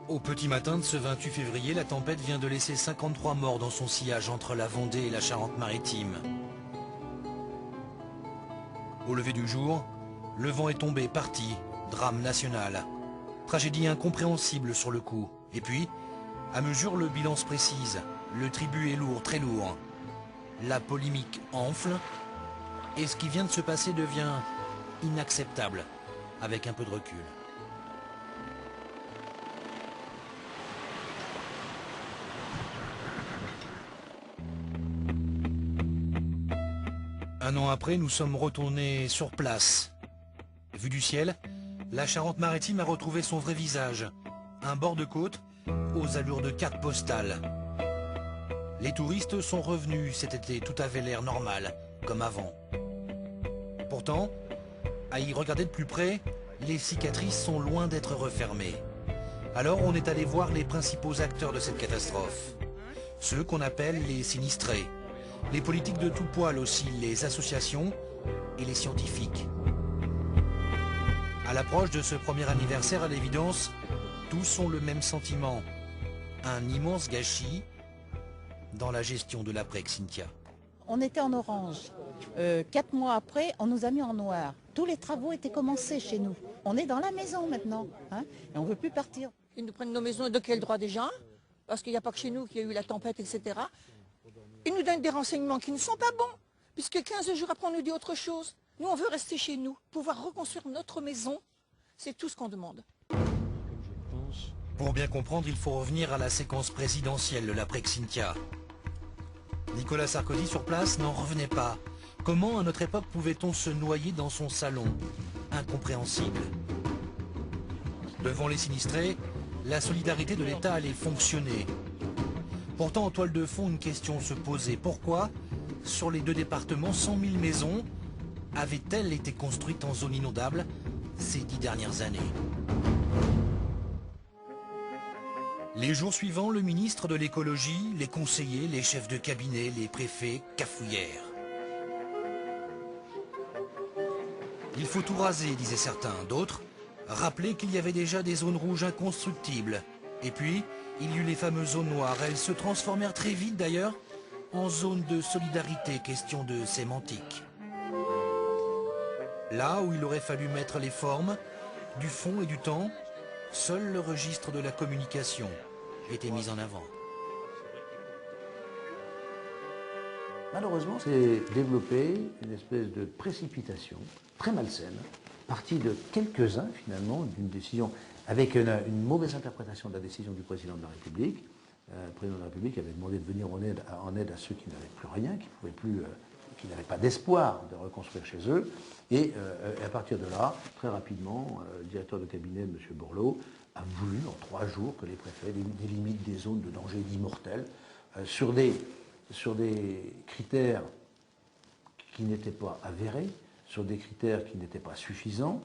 Au petit matin de ce 28 février, la tempête vient de laisser 53 morts dans son sillage entre la Vendée et la Charente-Maritime. Au lever du jour, le vent est tombé, parti, drame national. Tragédie incompréhensible sur le coup. Et puis, à mesure le bilan se précise, le tribut est lourd, très lourd. La polémique enfle, et ce qui vient de se passer devient inacceptable, avec un peu de recul. Un an après, nous sommes retournés sur place. Vu du ciel, la Charente-Maritime a retrouvé son vrai visage. Un bord de côte aux allures de carte postale. Les touristes sont revenus cet été, tout avait l'air normal, comme avant. Pourtant, à y regarder de plus près, les cicatrices sont loin d'être refermées. Alors on est allé voir les principaux acteurs de cette catastrophe. Ceux qu'on appelle les sinistrés. Les politiques de tout poil aussi, les associations et les scientifiques. À l'approche de ce premier anniversaire, à l'évidence, tous ont le même sentiment. Un immense gâchis dans la gestion de l'après Xynthia. On était en orange. 4 mois après, on nous a mis en noir. Tous les travaux étaient commencés chez nous. On est dans la maison maintenant, hein, et on ne veut plus partir. Ils nous prennent nos maisons de quel droit déjà? Parce qu'il n'y a pas que chez nous qu'il y a eu la tempête, etc. Ils nous donnent des renseignements qui ne sont pas bons, puisque 15 jours après on nous dit autre chose. Nous on veut rester chez nous, pouvoir reconstruire notre maison, c'est tout ce qu'on demande. Pour bien comprendre, il faut revenir à la séquence présidentielle de l'après Xynthia. Nicolas Sarkozy sur place n'en revenait pas. Comment à notre époque pouvait-on se noyer dans son salon? Incompréhensible. Devant les sinistrés, la solidarité de l'État allait fonctionner. Pourtant, en toile de fond, une question se posait. Pourquoi, sur les 2 départements, 100 000 maisons avaient-elles été construites en zone inondable ces 10 dernières années? Les jours suivants, le ministre de l'écologie, les conseillers, les chefs de cabinet, les préfets cafouillèrent. Il faut tout raser, disaient certains. D'autres rappelaient qu'il y avait déjà des zones rouges inconstructibles. Et puis, il y eut les fameuses zones noires. Elles se transformèrent très vite d'ailleurs en zones de solidarité, question de sémantique. Là où il aurait fallu mettre les formes, du fond et du temps, seul le registre de la communication était mis en avant. Malheureusement, c'est développé une espèce de précipitation très malsaine, partie de quelques-uns finalement, d'une décision avec une mauvaise interprétation de la décision du président de la République. Le président de la République avait demandé de venir en aide à ceux qui n'avaient plus rien, qui n'avaient pas d'espoir de reconstruire chez eux. Et à partir de là, très rapidement, le directeur de cabinet, M. Bourlot, a voulu en 3 jours que les préfets délimitent des zones de danger dits mortels sur des critères qui n'étaient pas avérés, sur des critères qui n'étaient pas suffisants,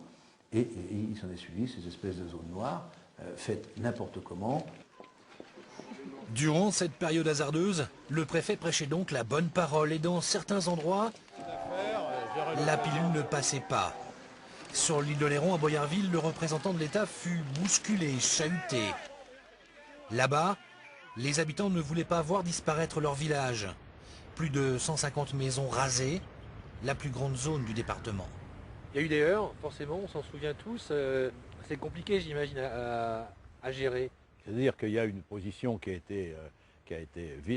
et il s'en est suivi ces espèces de zones noires faites n'importe comment. Durant cette période hasardeuse, le préfet prêchait donc la bonne parole et dans certains endroits, la pilule ne passait pas. Sur l'île d'Oléron, à Boyarville, le représentant de l'État fut bousculé, chahuté. Là-bas, les habitants ne voulaient pas voir disparaître leur village. Plus de 150 maisons rasées, la plus grande zone du département. Il y a eu des heurts, forcément, on s'en souvient tous. C'est compliqué, j'imagine, à gérer. C'est-à-dire qu'il y a une position qui a été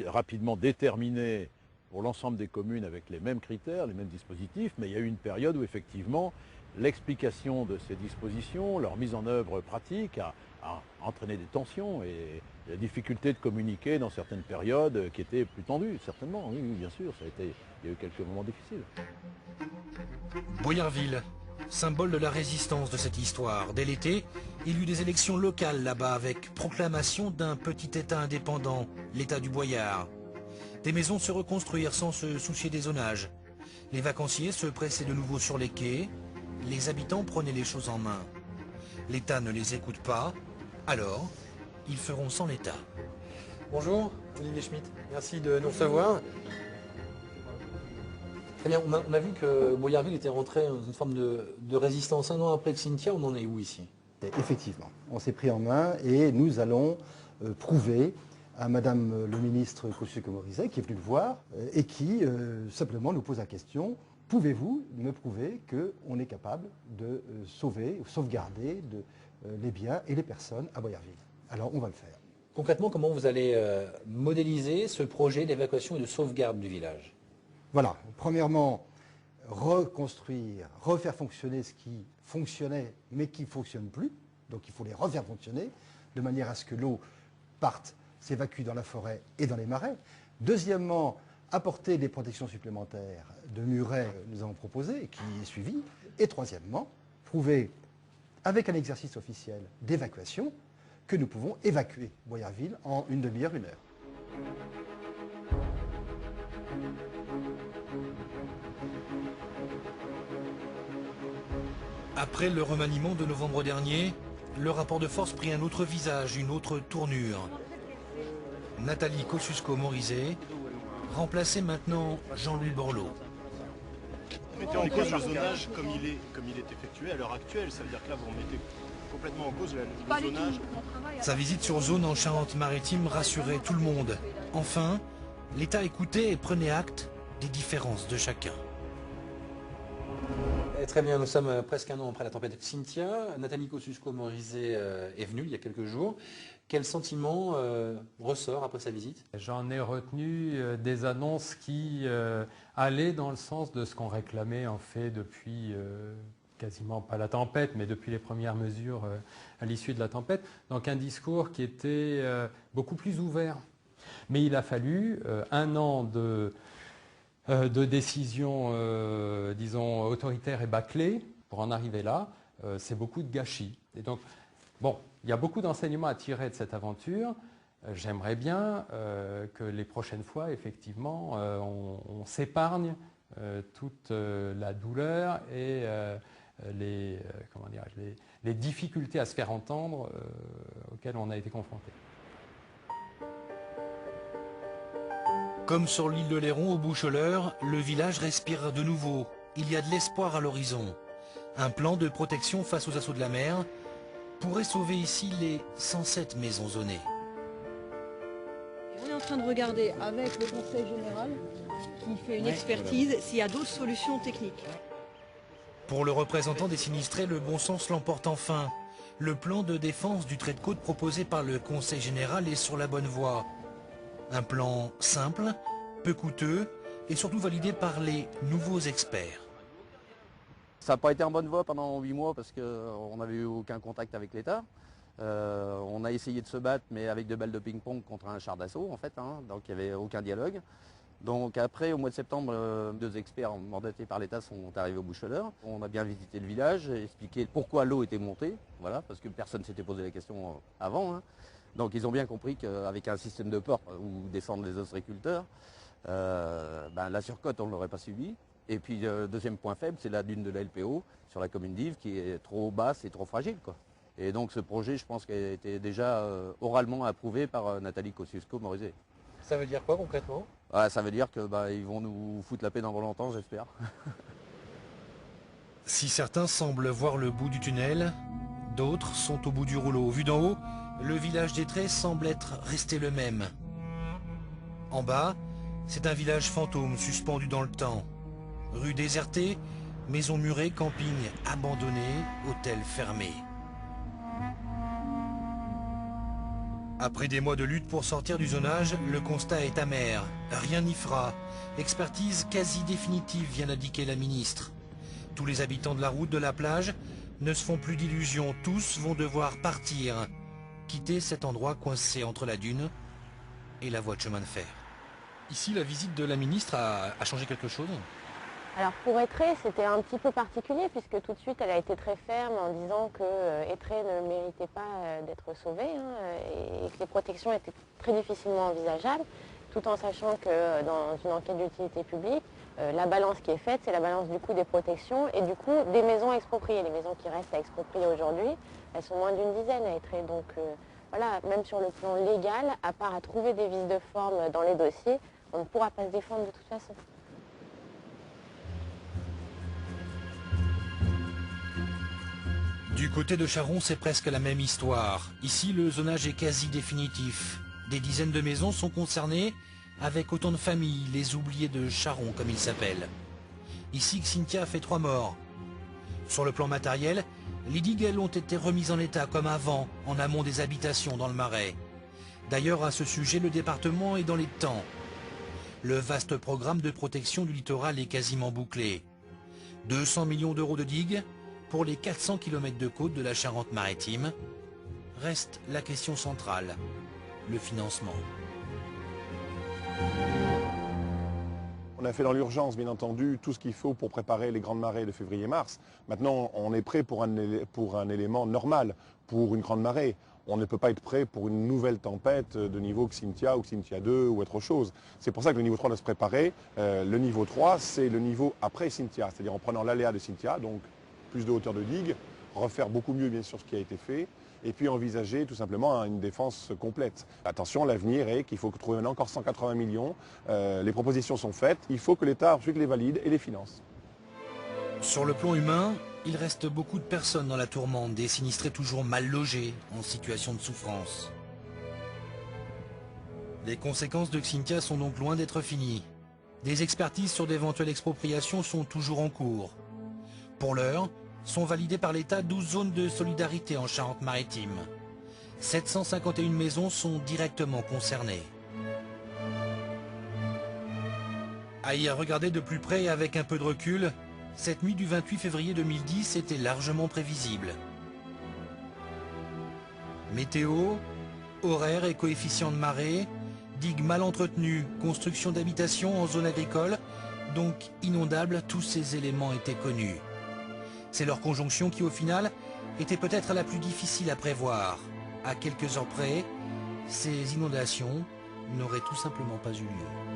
rapidement déterminée pour l'ensemble des communes avec les mêmes critères, les mêmes dispositifs, mais il y a eu une période où effectivement l'explication de ces dispositions, leur mise en œuvre pratique a entraîné des tensions et la difficulté de communiquer dans certaines périodes qui étaient plus tendues, certainement, oui, bien sûr, il y a eu quelques moments difficiles. Boyarville, symbole de la résistance de cette histoire. Dès l'été, il y eut des élections locales là-bas avec proclamation d'un petit État indépendant, l'État du Boyard. Des maisons se reconstruirent sans se soucier des zonages. Les vacanciers se pressaient de nouveau sur les quais. Les habitants prenaient les choses en main. L'État ne les écoute pas, alors ils feront sans l'État. Bonjour, Olivier Schmitt, merci de nous recevoir. Très bien, on a vu que Boyarville était rentré dans une forme de résistance. Un an après Xynthia, on en est où ici? Et effectivement, on s'est pris en main et nous allons prouver à Madame le ministre Kosciusko-Morizet, qui est venue le voir et qui simplement nous pose la question: pouvez-vous me prouver qu'on est capable de sauvegarder les biens et les personnes à Boyarville? Alors on va le faire. Concrètement, comment vous allez modéliser ce projet d'évacuation et de sauvegarde du village? Voilà, premièrement, reconstruire, refaire fonctionner ce qui fonctionnait mais qui ne fonctionne plus. Donc il faut les refaire fonctionner de manière à ce que l'eau parte, s'évacue dans la forêt et dans les marais. Deuxièmement, apporter des protections supplémentaires de murets que nous avons proposé et qui est suivi. Et troisièmement, prouver avec un exercice officiel d'évacuation que nous pouvons évacuer Boyarville en une demi-heure, 1 heure. Après le remaniement de novembre dernier, le rapport de force prit un autre visage, une autre tournure. Nathalie Kosciusko-Morizet remplaçait maintenant Jean-Louis Borloo. Vous mettez en cause le zonage comme il est effectué à l'heure actuelle. Ça veut dire que là, vous remettez complètement en cause le zonage. Sa visite sur zone en Charente-Maritime rassurait tout le monde. Enfin, l'État écoutait et prenait acte des différences de chacun. Très bien, nous sommes presque 1 an après la tempête Cynthia. Nathalie Kosciusko-Morizet est venue il y a quelques jours. Quel sentiment ressort après sa visite? J'en ai retenu des annonces qui allaient dans le sens de ce qu'on réclamait en fait depuis quasiment pas la tempête, mais depuis les premières mesures à l'issue de la tempête. Donc un discours qui était beaucoup plus ouvert. Mais il a fallu 1 an de décisions, disons, autoritaires et bâclées pour en arriver là. C'est beaucoup de gâchis. Et donc, bon, il y a beaucoup d'enseignements à tirer de cette aventure. J'aimerais bien que les prochaines fois, effectivement, on s'épargne toute la douleur et les difficultés à se faire entendre auxquelles on a été confronté. Comme sur l'île de Léron au Boucheleur, le village respire de nouveau. Il y a de l'espoir à l'horizon. Un plan de protection face aux assauts de la mer pourrait sauver ici les 107 maisons zonées. On est en train de regarder avec le Conseil général qui fait une expertise s'il y a d'autres solutions techniques. Pour le représentant des sinistrés, le bon sens l'emporte enfin. Le plan de défense du trait de côte proposé par le Conseil général est sur la bonne voie. Un plan simple, peu coûteux et surtout validé par les nouveaux experts. Ça n'a pas été en bonne voie pendant 8 mois parce qu'on n'avait eu aucun contact avec l'État. On a essayé de se battre mais avec 2 balles de ping-pong contre un char d'assaut en fait, donc il n'y avait aucun dialogue. Donc après, au mois de septembre, 2 experts mandatés par l'État sont arrivés au Boucheleur. On a bien visité le village, expliqué pourquoi l'eau était montée, voilà, parce que personne ne s'était posé la question avant. Donc ils ont bien compris qu'avec un système de port où descendent les ostréiculteurs, la surcote on ne l'aurait pas subi. Et puis deuxième point faible, c'est la dune de la LPO sur la commune d'Yves qui est trop basse et trop fragile, quoi. Et donc ce projet, je pense qu'il a été déjà oralement approuvé par Nathalie Kosciusko-Morizet. Ça veut dire quoi concrètement? Ça veut dire qu'ils vont nous foutre la paix dans longtemps, j'espère. Si certains semblent voir le bout du tunnel, d'autres sont au bout du rouleau. Vu d'en haut, le village d'Étré semble être resté le même. En bas, c'est un village fantôme suspendu dans le temps. Rue désertée, maisons murées, camping abandonné, hôtels fermés. Après des mois de lutte pour sortir du zonage, le constat est amer. Rien n'y fera. Expertise quasi définitive vient d'indiquer la ministre. Tous les habitants de la route de la plage ne se font plus d'illusions. Tous vont devoir partir, quitter cet endroit coincé entre la dune et la voie de chemin de fer. Ici, la visite de la ministre a changé quelque chose? Alors pour Étré, c'était un petit peu particulier puisque tout de suite elle a été très ferme en disant que Étré ne méritait pas d'être sauvé et que les protections étaient très difficilement envisageables, tout en sachant que dans une enquête d'utilité publique, la balance qui est faite, c'est la balance du coût des protections et du coût des maisons expropriées. Les maisons qui restent à exproprier aujourd'hui, elles sont moins d'1 dizaine à Étré. Donc voilà, même sur le plan légal, à part à trouver des vices de forme dans les dossiers, on ne pourra pas se défendre de toute façon. Du Du côté de Charon, c'est presque la même histoire. Ici, le zonage est quasi définitif. Des dizaines de maisons sont concernées, avec autant de familles, les oubliés de Charon comme ils s'appellent. Ici, Cynthia a fait 3 morts. Sur le plan matériel, les digues ont été remises en état comme avant, en amont des habitations dans le Marais. D'ailleurs, à ce sujet, le département est dans les temps. Le vaste programme de protection du littoral est quasiment bouclé. 200 millions d'euros de digues pour les 400 km de côte de la Charente-Maritime. Reste la question centrale, le financement. On a fait dans l'urgence, bien entendu, tout ce qu'il faut pour préparer les grandes marées de février-mars. Maintenant, on est prêt pour un élément normal, pour une grande marée. On ne peut pas être prêt pour une nouvelle tempête de niveau Xynthia ou Xynthia 2 ou autre chose. C'est pour ça que le niveau 3 doit se préparer. Le niveau 3, c'est le niveau après Xynthia, c'est-à-dire en prenant l'aléa de Xynthia, donc plus de hauteur de digue, refaire beaucoup mieux bien sûr ce qui a été fait, et puis envisager tout simplement une défense complète. Attention, l'avenir est qu'il faut trouver maintenant encore 180 millions. Les propositions sont faites, il faut que l'État ensuite les valide et les finance. Sur le plan humain, il reste beaucoup de personnes dans la tourmente, des sinistrés toujours mal logés, en situation de souffrance. Les conséquences de Xynthia sont donc loin d'être finies. Des expertises sur d'éventuelles expropriations sont toujours en cours. Pour l'heure, sont validées par l'État 12 zones de solidarité en Charente-Maritime. 751 maisons sont directement concernées. À y regarder de plus près et avec un peu de recul, cette nuit du 28 février 2010 était largement prévisible. Météo, horaires et coefficients de marée, digues mal entretenues, construction d'habitations en zone agricole, donc inondables, tous ces éléments étaient connus. C'est leur conjonction qui, au final, était peut-être la plus difficile à prévoir. À quelques heures près, ces inondations n'auraient tout simplement pas eu lieu.